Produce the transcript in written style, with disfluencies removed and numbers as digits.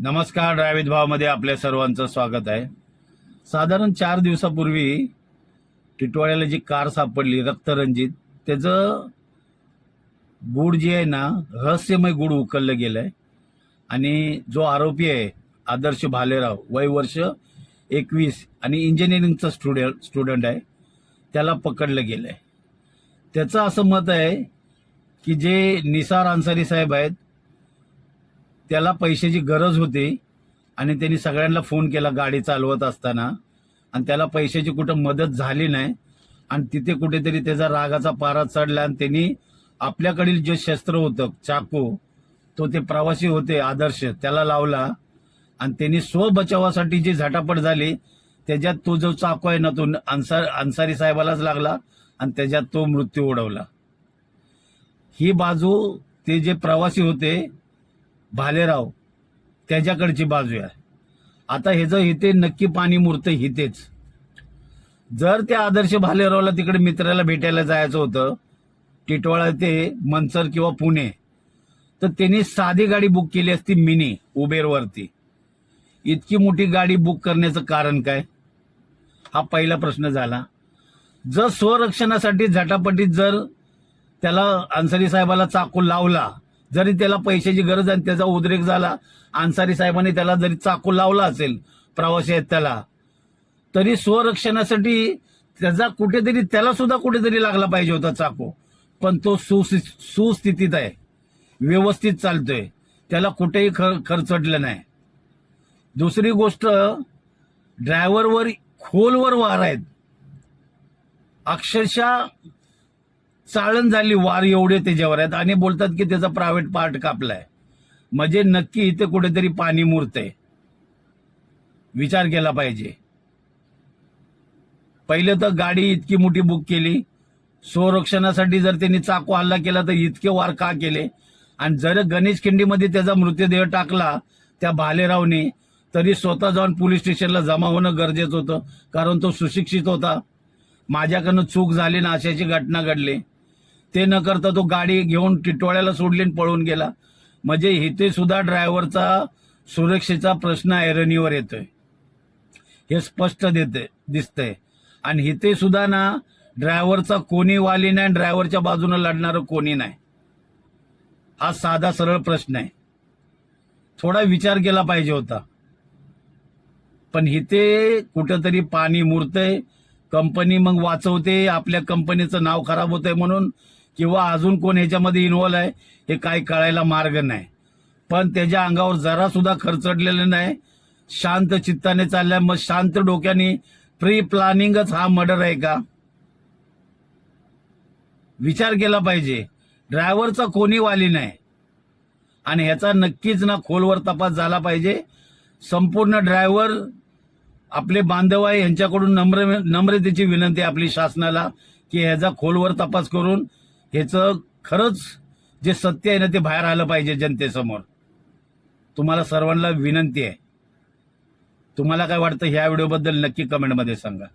नमस्कार. ड्रायव्हित भावमध्ये आपल्या सर्वांचं स्वागत आहे. साधारण 4 दिवसापूर्वी टिटवाळ्याला जी कार सापडली रक्तरंजित, त्याचं गुड जे आहे ना, रहस्यमय गुड उकललं गेलंय. आणि जो आरोपी आहे आदर्श भालेराव, वय वर्ष 21 आणि इंजिनिअरिंगचा स्टुडंट आहे, त्याला पकडलं गेलंय. त्याचं असं मत आहे की जे निसार अन्सारी साहेब आहेत त्याला पैशाची गरज होती आणि त्यांनी सगळ्यांना फोन केला गाडी चालवत असताना, आणि त्याला पैशाची कुठं मदत झाली नाही. आणि तिथे कुठेतरी त्याचा रागाचा पारा चढला आणि त्यांनी आपल्याकडील जे शस्त्र होतं चाकू, तो ते प्रवासी होते आदर्श, त्याला लावला. आणि त्यांनी स्वबचावासाठी जी झटापट झाली त्याच्यात तो जो चाकू आहे ना, तो अन्सारी साहेबालाच लागला आणि त्याच्यात तो मृत्यू ओढवला. ही बाजू ते जे प्रवासी होते भालेराव त्याच्याकडची बाजू आहे. आता ह्याचं इथे नक्की पाणी मुरतं हितेच. जर त्या आदर्श भालेरावला तिकडे मित्राला भेटायला जायचं होतं टिटवाळा ते मनसर किंवा पुणे, तर त्यांनी साधी गाडी बुक केली असती, मिनी उबेरवरती. इतकी मोठी गाडी बुक करण्याचं कारण काय, हा पहिला प्रश्न झाला. जर स्वरक्षणासाठी झटापटीत जर त्याला अन्सारी साहेबाला चाकू लावला, जरी त्याला पैशाची गरज आणि त्याचा उद्रेक झाला, अन्सारी साहेबांनी त्याला जरी चाकू लावला असेल प्रवासी आहेत त्याला, तरी स्वरक्षणासाठी त्याचा कुठेतरी त्याला सुद्धा कुठेतरी लागला पाहिजे होता चाकू. पण तो सुस्थितीत आहे, व्यवस्थित चालतोय, त्याला कुठेही खरचटलं नाही. दुसरी गोष्ट, ड्रायव्हरवर खोलवर वार आहेत, अक्षरशः चाळण झाली, वार एवढे त्याच्यावर आहेत. आणि बोलतात की त्याचा प्रायव्हेट पार्ट कापलाय. म्हणजे नक्की इथे कुठेतरी पाणी मुरतंय. विचार केला पाहिजे. पहिले तर गाडी इतकी मोठी बुक केली, स्वरक्षणासाठी जर त्यांनी चाकू हल्ला केला तर इतके वार का केले. आणि जर गणेश खिंडीमध्ये त्याचा मृतदेह टाकला त्या भालेरावने, तरी स्वतः जाऊन पोलीस स्टेशनला जमा होणं गरजेचं होतं, कारण तो सुशिक्षित होता. माझ्याकडनं चूक झाली ना, अशाची घटना घडली. ते न करता तो गाडी घेऊन टिटवाळ्याला सोडली आणि पळून गेला. म्हणजे इथे सुद्धा ड्रायव्हरचा सुरक्षेचा प्रश्न ऐरणीवर येतोय, हे स्पष्ट दिसतंय. आणि इथे सुद्धा ना, ड्रायव्हरचा कोणी वाली नाही, ड्रायव्हरच्या बाजूने लढणारं कोणी नाही. हा साधा सरळ प्रश्न आहे. थोडा विचार केला पाहिजे होता. पण इथे कुठंतरी पाणी मुरतंय. कंपनी मग वाचवते, आपल्या कंपनीचं नाव खराब होतंय म्हणून, किंवा अजून कोण ह्याच्यामध्ये इन्व्हॉल्व आहे हे काही कळायला मार्ग नाही. पण त्याच्या अंगावर जरा सुद्धा खरचडलेलं नाही, शांत चित्ताने चाललाय. मग शांत डोक्याने प्री प्लॅनिंगच हा मर्डर आहे का? विचार केला पाहिजे. ड्रायव्हरचा कोणी वाली नाही आणि ह्याचा नक्कीच ना खोलवर तपास झाला पाहिजे. संपूर्ण ड्रायव्हर आपले बांधव आहे, यांच्याकडून नम्रतेची विनंती आहे आपली शासनाला की ह्याचा खोलवर तपास करून ह्याचं खरंच जे सत्य आहे ना ते बाहेर आलं पाहिजे जनतेसमोर. तुम्हाला सर्वांना विनंती आहे. तुम्हाला काय वाटतं ह्या व्हिडिओबद्दल नक्की कमेंटमध्ये सांगा.